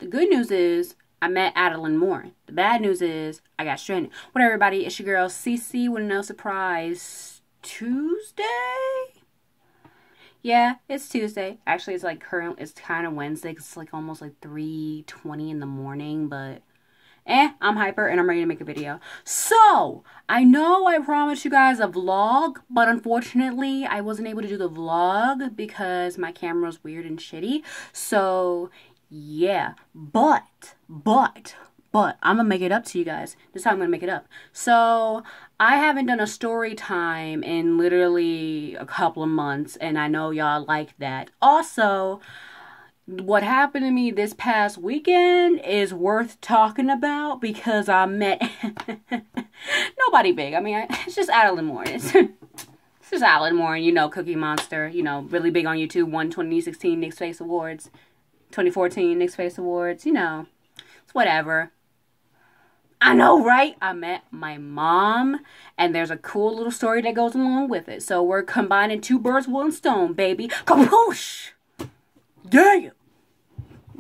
The good news is I met Adelanine Morin. The bad news is I got stranded. What up, everybody? It's your girl Cece with no surprise Tuesday. Yeah, it's Tuesday. Actually, it's like it's kind of Wednesday 'cause it's like almost like 3:20 in the morning, but I'm hyper and I'm ready to make a video. So, I know I promised you guys a vlog, but unfortunately, I wasn't able to do the vlog because my camera was weird and shitty. So, yeah, but, I'm gonna make it up to you guys. This is how I'm gonna make it up. So, I haven't done a story time in literally a couple of months, and I know y'all like that. Also, what happened to me this past weekend is worth talking about because I met nobody big. I mean, it's just Adelanine Morin. It's just Adelanine Morin, you know, Cookie Monster, you know, really big on YouTube, won 2016 Nick's Face Awards, 2014 Nick's Face Awards, you know, it's whatever. I know, right? I met my mom, and there's a cool little story that goes along with it. So we're combining two birds with one stone, baby. Kaboosh! Damn!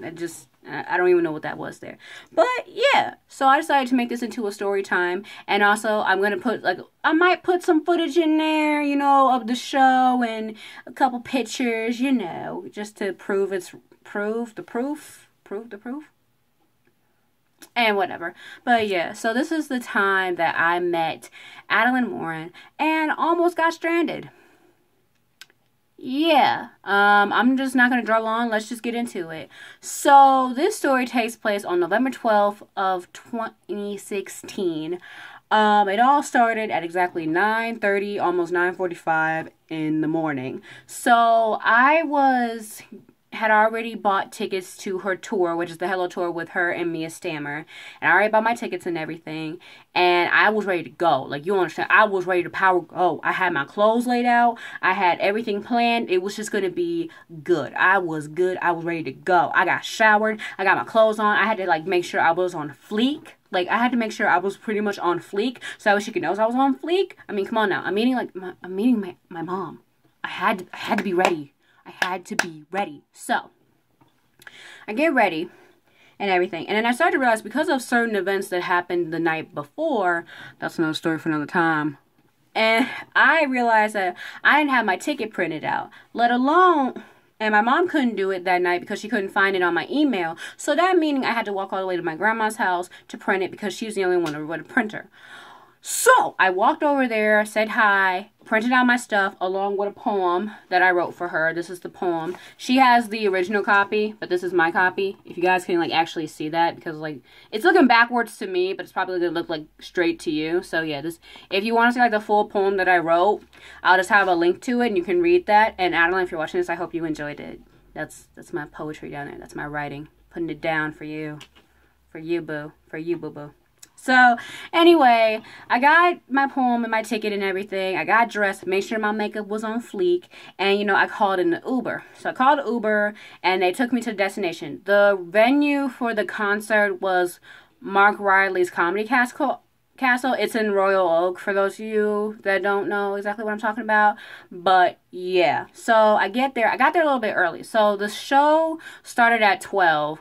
I don't even know what that was there. But, yeah. So I decided to make this into a story time. And also, I'm going to put, I might put some footage in there, you know, of the show and a couple pictures, you know, just to prove the proof. And whatever. But, yeah. So this is the time that I met Adelanine Morin and almost got stranded. Yeah, I'm just not going to draw on. Let's just get into it. So, this story takes place on November 12th of 2016. It all started at exactly 9:30, almost 9:45 in the morning. So, I had already bought tickets to her tour, which is the Hello Tour with her and Mia Stammer. And I already bought my tickets and everything. And I was ready to go. Like, you understand, I was ready to power go. I had my clothes laid out. I had everything planned. It was just going to be good. I was good. I was ready to go. I got showered. I got my clothes on. I had to, like, make sure I was on fleek. Like, I had to make sure I was pretty much on fleek so that she could know I was on fleek. I mean, come on now. I'm meeting my mom. I had to be ready. I had to be ready. So, I get ready and everything. And then I started to realize because of certain events that happened the night before, that's another story for another time. And I realized that I didn't have my ticket printed out, let alone, and my mom couldn't do it that night because she couldn't find it on my email. So that meaning I had to walk all the way to my grandma's house to print it because she was the only one with a printer. So, I walked over there, said hi, printed out my stuff along with a poem that I wrote for her. This is the poem. She has the original copy, but this is my copy. If you guys can, like, actually see that, because, like, it's looking backwards to me, but it's probably going to look, like, straight to you. So, yeah, if you want to see, like, the full poem that I wrote, I'll just have a link to it, and you can read that. And Adelanine, if you're watching this, I hope you enjoyed it. That's my poetry down there. That's my writing. Putting it down for you. For you, boo. For you, boo-boo. So, anyway, I got my poem and my ticket and everything. I got dressed, made sure my makeup was on fleek, and, you know, I called in the Uber. So, I called Uber, and they took me to the destination. The venue for the concert was Mark Riley's Comedy Castle. It's in Royal Oak, for those of you that don't know exactly what I'm talking about. But, yeah. So, I got there a little bit early. So, the show started at 12.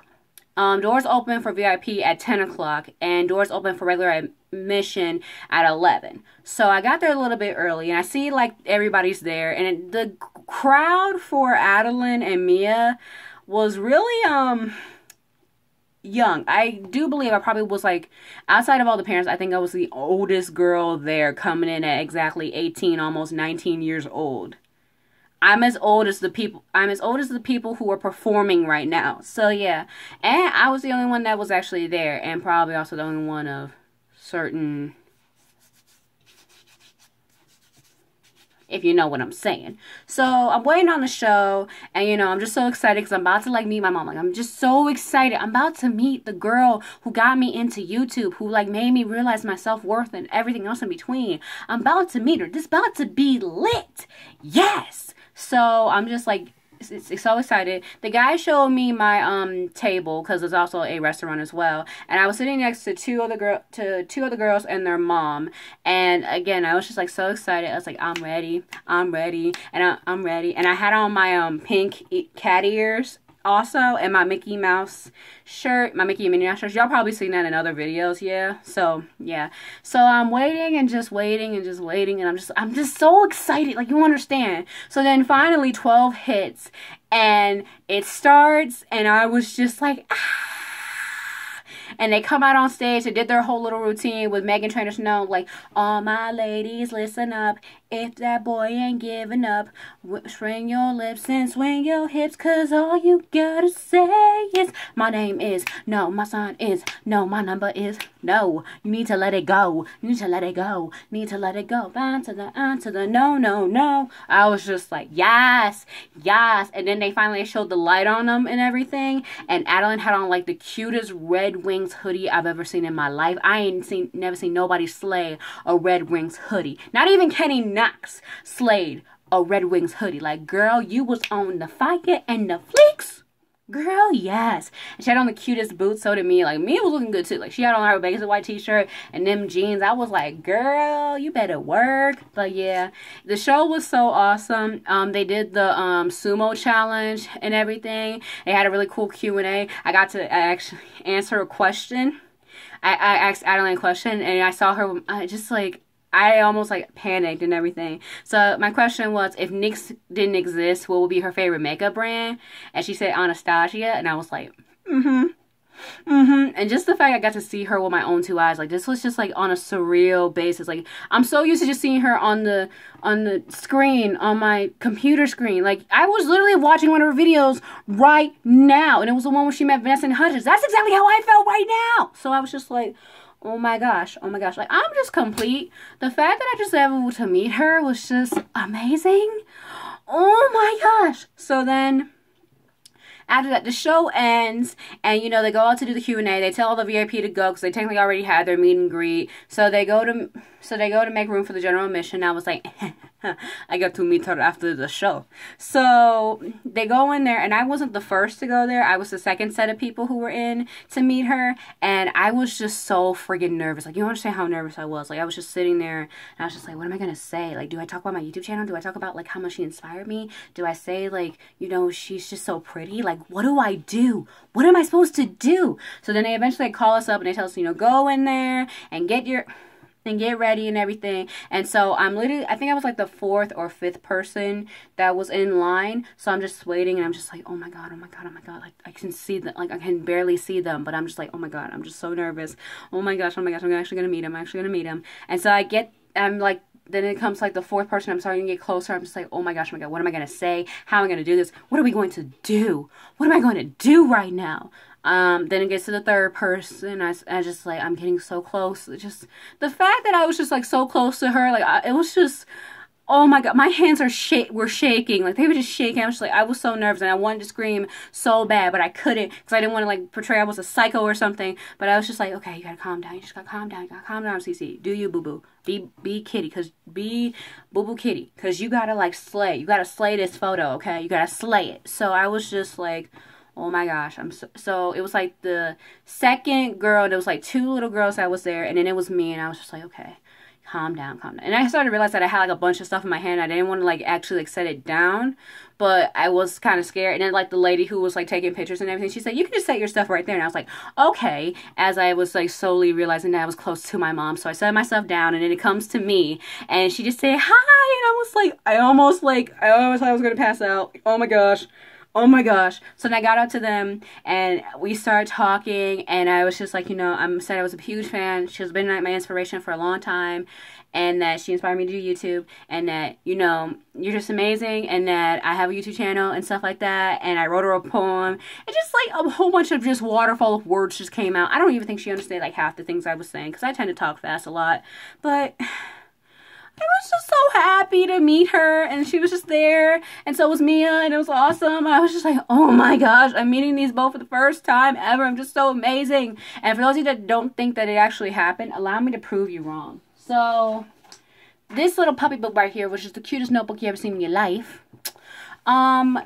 Doors open for VIP at 10 o'clock, and doors open for regular admission at 11. So I got there a little bit early, and I see, like, everybody's there, and the crowd for Adelanine and Mia was really, young. I do believe I probably was, like, outside of all the parents, I think I was the oldest girl there, coming in at exactly 18, almost 19 years old. I'm as old as the people who are performing right now. So, yeah. And I was the only one that was actually there. And probably also the only one of certain, if you know what I'm saying. So, I'm waiting on the show. And, you know, I'm just so excited because I'm about to, like, meet my mom. Like, I'm just so excited. I'm about to meet the girl who got me into YouTube. Who, like, made me realize my self-worth and everything else in between. I'm about to meet her. This is about to be lit. Yes. So, I'm just, like, so excited. The guy showed me my table, because there's also a restaurant as well. And I was sitting next to two other girls and their mom. And, again, I was just, like, so excited. I was like, I'm ready. I'm ready. And I'm ready. And I had on my pink cat ears. also, and my Mickey Mouse shirt, my Mickey and Minnie Mouse shirt. Y'all probably seen that in other videos, yeah. So yeah, so I'm waiting and just waiting and just waiting, and I'm just so excited, like, you understand. So then finally 12 hits and it starts, and I was just like, ah. And they come out on stage. They did their whole little routine with Meghan Trainor Snow, like, all my ladies, listen up. If that boy ain't giving up, swing your lips and swing your hips, cause all you gotta say is, my name is, no, my sign is, no, my number is, no. You need to let it go. You need to let it go. You need to let it go. On to the no, no, no. I was just like, yes, yes. And then they finally showed the light on them and everything. And Adeline had on like the cutest Red Wings hoodie I've ever seen in my life. I ain't never seen nobody slay a Red Wings hoodie. Not even Kenny Knox slayed a Red Wings hoodie. Like, girl, you was on the fire and the fleeks. Girl, yes. And she had on the cutest boots, so did Mia. Like, Mia was looking good too. Like, she had on her basic white t-shirt and them jeans. I was like, girl, you better work. But yeah, the show was so awesome. They did the sumo challenge and everything. They had a really cool Q&A. I got to actually answer a question. I asked Adeline a question, and I saw her just like, I almost like panicked and everything. So my question was, if NYX didn't exist, what would be her favorite makeup brand? And she said Anastasia, and I was like, and just the fact I got to see her with my own two eyes, like, this was just like on a surreal basis. Like, I'm so used to just seeing her on the screen, on my computer screen. Like, I was literally watching one of her videos right now, and it was the one where she met Vanessa Hudgens. That's exactly how I felt right now. So I was just like, oh my gosh, like, I'm just complete. The fact that I just able to meet her was just amazing. Oh my gosh. So then, after that, the show ends, and, you know, they go out to do the Q&A. They tell all the VIP to go, because they technically already had their meet and greet. So they go to make room for the general admission. I was like, I got to meet her after the show. So they go in there, and I wasn't the first to go there. I was the second set of people who were in to meet her, and I was just so friggin' nervous. Like, you don't understand how nervous I was. Like, I was just sitting there, and I was just like, what am I gonna say? Like, do I talk about my YouTube channel? Do I talk about, like, how much she inspired me? Do I say, like, you know, she's just so pretty? Like, what do I do? What am I supposed to do? So then they eventually call us up, and they tell us, you know, go in there and get ready and everything. And so I'm literally, I think I was like the 4th or 5th person that was in line. So I'm just waiting, and I'm just like, oh my god, oh my god, oh my god. Like, I can see them, like, I can barely see them, but I'm just like, oh my god, I'm just so nervous. Oh my gosh, I'm actually gonna meet him. And so I'm like, then it comes like the 4th person. I'm starting to get closer. I'm just like, oh my gosh, what am I gonna say? How am I gonna do this? What are we going to do? What am I going to do right now? Then it gets to the 3rd person. I just like, I'm getting so close. Just the fact that I was just like so close to her, like, it was just, oh my god, my hands were shaking. Like, they were just shaking. I was just like, I was so nervous, and I wanted to scream so bad, but I couldn't, because I didn't want to like portray I was a psycho or something. But I was just like, okay, you gotta calm down. You just gotta calm down. You gotta calm down, Cece. Do you, boo boo? Be kitty, be boo boo kitty, because you gotta like slay. You gotta slay this photo, okay? You gotta slay it. So I was just like, oh my gosh, so it was like the 2nd girl, and there was like 2 little girls that was there, and then it was me, and I was just like, okay, calm down. And I started to realize that I had like a bunch of stuff in my hand. I didn't want to like actually like set it down, but I was kind of scared. And then like the lady who was like taking pictures and everything, she said, you can just set your stuff right there. And I was like, okay, as I was like slowly realizing that I was close to my mom. So I set myself down, and then it comes to me, and she just said, hi, and I almost thought I was going to pass out. Oh my gosh. Oh my gosh. So then I got up to them, and we started talking, and I was just like, you know, I said I was a huge fan. She's been my inspiration for a long time, and that she inspired me to do YouTube, and that, you know, you're just amazing, and that I have a YouTube channel and stuff like that, and I wrote her a poem, and just like a whole bunch of just waterfall of words just came out. I don't even think she understood like half the things I was saying, because I tend to talk fast a lot, but I was just so happy to meet her, and she was just there, and so was Mia, and it was awesome. I was just like, oh my gosh, I'm meeting these both for the first time ever. I'm just so amazing. And for those of you that don't think that it actually happened, allow me to prove you wrong. So this little puppy book right here, which is the cutest notebook you ever seen in your life.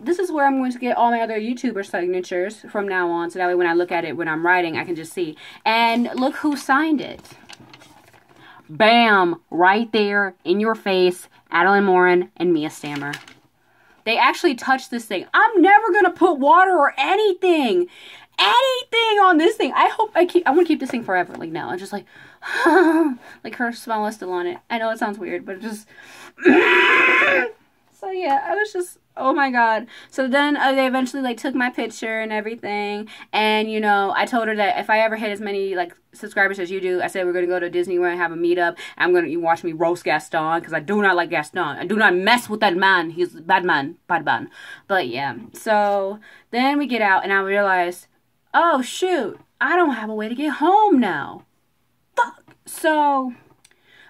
This is where I'm going to get all my other YouTuber signatures from now on, so that way when I look at it when I'm writing, I can just see. And look who signed it. Bam! Right there, in your face, Adelanine Morin and Mia Stammer. They actually touched this thing. I'm never gonna put water or anything on this thing. I want to keep this thing forever. Like, now I'm just like like her smell is still on it. I know it sounds weird, but it just so yeah, I was just, oh my god. So then they eventually like took my picture and everything, and you know, I told her that if I ever hit as many like subscribers as you do, I said we're gonna go to Disney World and have a meetup. I'm gonna, you watch me roast Gaston, because I do not like Gaston. I do not mess with that man. He's a bad man. But yeah, so then we get out and I realized, oh shoot, I don't have a way to get home now. Fuck. So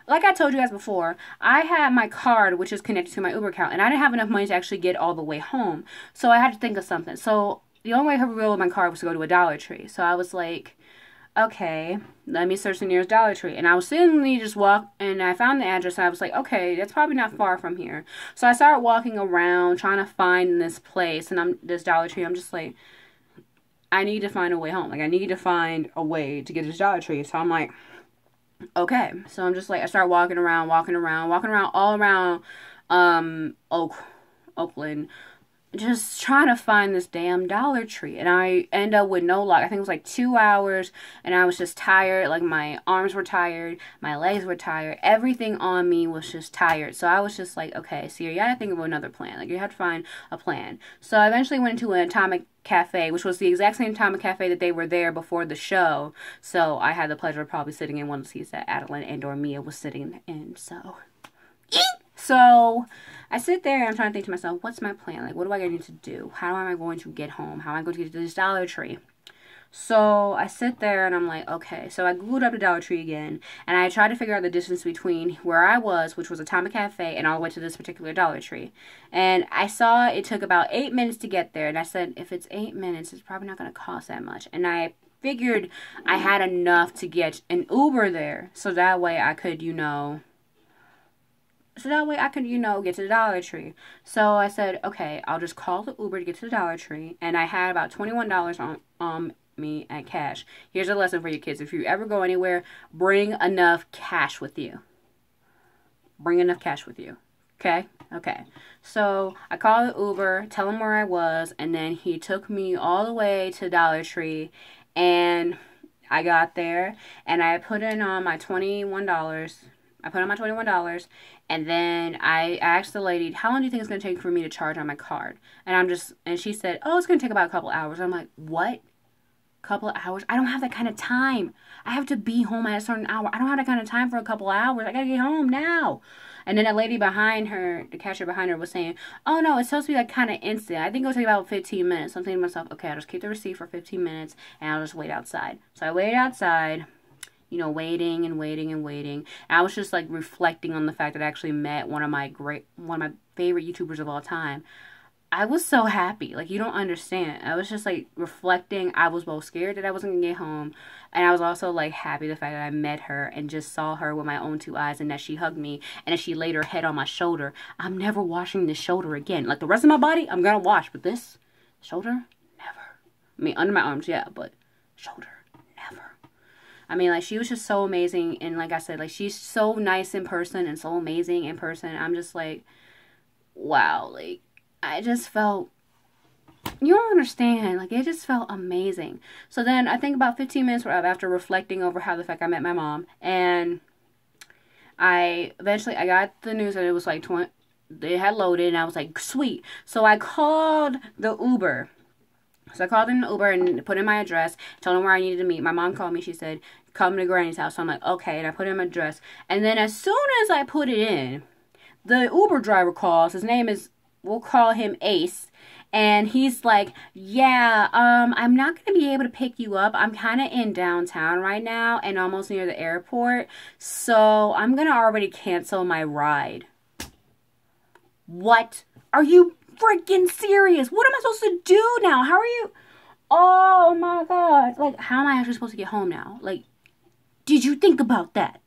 like I told you guys before, I had my card, which is connected to my Uber account, and I didn't have enough money to actually get all the way home. So I had to think of something. So the only way I could roll with my card was to go to a Dollar Tree. So I was like, okay, let me search the nearest Dollar Tree. And I was suddenly just and I found the address, and I was like, okay, that's probably not far from here. So I started walking around trying to find this place, and this Dollar Tree. I'm just like, I need to find a way home. Like, I need to find a way to get to this Dollar Tree. So I'm like, okay. So I'm just like, I start walking around all around Oakland, just trying to find this damn Dollar Tree. And I end up with no luck. I think it was like 2 hours, and I was just tired. Like, my arms were tired, my legs were tired, everything on me was just tired. So I was just like, okay, so you gotta think of another plan. Like, you have to find a plan. So I eventually went into an Atomic Cafe, which was the exact same Atomic Cafe that they were there before the show. So I had the pleasure of probably sitting in one of the seats that Adeline and or Mia was sitting in. So I sit there and I'm trying to think to myself, what's my plan? Like, what do I need to do? How am I going to get home? How am I going to get to this Dollar Tree? So I sit there and I'm like, okay. So I Googled up the Dollar Tree again, and I tried to figure out the distance between where I was, which was Atomic Cafe, and all the way to this particular Dollar Tree. And I saw it took about 8 minutes to get there. And I said, if it's 8 minutes, it's probably not going to cost that much. And I figured I had enough to get an Uber there. So that way I could, get to the Dollar Tree. So I said, okay, I'll just call the Uber to get to the Dollar Tree. And I had about $21 on me at cash. Here's a lesson for you kids. If you ever go anywhere, bring enough cash with you. Bring enough cash with you. Okay? Okay. So I called the Uber, tell him where I was, and then he took me all the way to Dollar Tree, and I got there, and I put in on my $21. And then I asked the lady, how long do you think it's going to take for me to charge on my card? And she said, oh, it's going to take about a couple hours. I'm like, what? Couple of hours? I don't have that kind of time. I have to be home at a certain hour. I don't have that kind of time for a couple of hours. I got to get home now. And then a lady behind her, the cashier behind her, was saying, oh, no, it's supposed to be like kind of instant. I think it'll take about 15 minutes. So I'm thinking to myself, okay, I'll just keep the receipt for 15 minutes, and I'll just wait outside. So I waited outside, waiting and waiting and waiting. And I was just like reflecting on the fact that I actually met one of my favorite YouTubers of all time. I was so happy. Like, you don't understand. I was just like reflecting. I was both scared that I wasn't gonna get home, and I was also like happy the fact that I met her and just saw her with my own 2 eyes, and that she hugged me, and that she laid her head on my shoulder. I'm never washing this shoulder again. Like, the rest of my body, I'm gonna wash, but this shoulder, never. I mean, under my arms, yeah, but shoulder, never. I mean, like, she was just so amazing, and like I said, like, she's so nice in person and so amazing in person. I'm just like, wow, like, I just felt, you don't understand, like, it just felt amazing. So then I think about 15 minutes were up after reflecting over how the fact I met my mom, and I got the news that it was like they had loaded, and I was like, sweet. So I called the Uber. So I called in the Uber and put in my address, told them where I needed to meet. My mom called me. She said, come to Granny's house. So I'm like, okay. And I put in my address. And then as soon as I put it in, the Uber driver calls. His name is, we'll call him Ace. And he's like, yeah, I'm not going to be able to pick you up. I'm kind of in downtown right now and almost near the airport. So I'm going to already cancel my ride. What? Are you freaking serious? What am I supposed to do now? How are you? Oh my God. Like, how am I actually supposed to get home now? Like, did you think about that?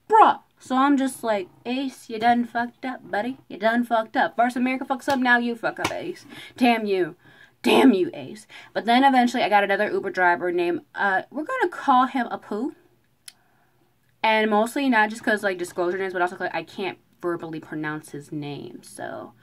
Bruh. So I'm just like, Ace, you done fucked up, buddy. You done fucked up. First America fucks up, now you fuck up, Ace. Damn you. Damn you, Ace. But then eventually I got another Uber driver named, we're going to call him Apu. And mostly not just because, like, disclosure names, but also because I can't verbally pronounce his name. So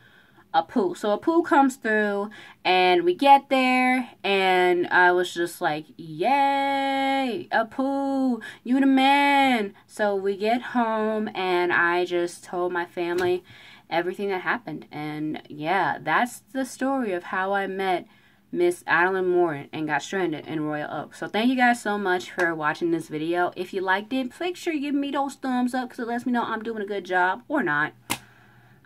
Apu. So Apu comes through, and we get there, and I was just like, yay, Apu, you the man. So we get home, and I just told my family everything that happened. And yeah, that's the story of how I met Miss Adelanine Morin and got stranded in Royal Oak. So thank you guys so much for watching this video. If you liked it, make sure you give me those thumbs up because it lets me know I'm doing a good job or not.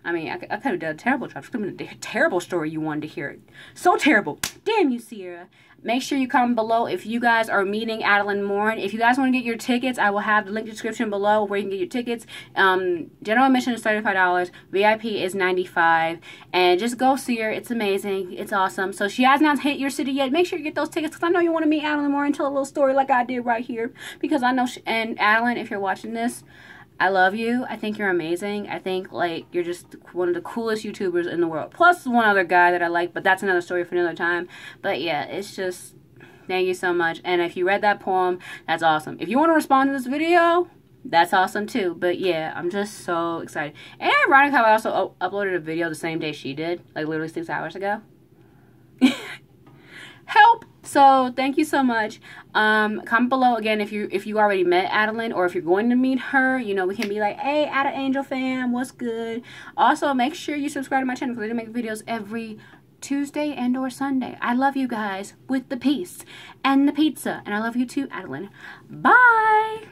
I mean, I could have done a terrible job. It's been a terrible story you wanted to hear. So terrible. Damn you, Sierra. Make sure you comment below if you guys are meeting Adelanine Morin. If you guys want to get your tickets, I will have the link in the description below where you can get your tickets. General admission is $35. VIP is $95. And just go see her. It's amazing. It's awesome. So she has not hit your city yet. Make sure you get those tickets because I know you want to meet Adelanine Morin and tell a little story like I did right here. Because I know and Adelanine, if you're watching this, I love you. I think you're amazing. I think, like, you're just one of the coolest YouTubers in the world. Plus one other guy that I like, but that's another story for another time. But yeah, it's just, thank you so much. And if you read that poem, that's awesome. If you want to respond to this video, that's awesome too. But yeah, I'm just so excited. And ironic how I also uploaded a video the same day she did, like literally 6 hours ago. Help! So thank you so much. Comment below again if you already met Adelanine or if you're going to meet her. You know, we can be like, hey, Ada Angel fam, what's good? Also, make sure you subscribe to my channel because I do make videos every Tuesday and or Sunday. I love you guys with the peace and the pizza. And I love you too, Adelanine. Bye!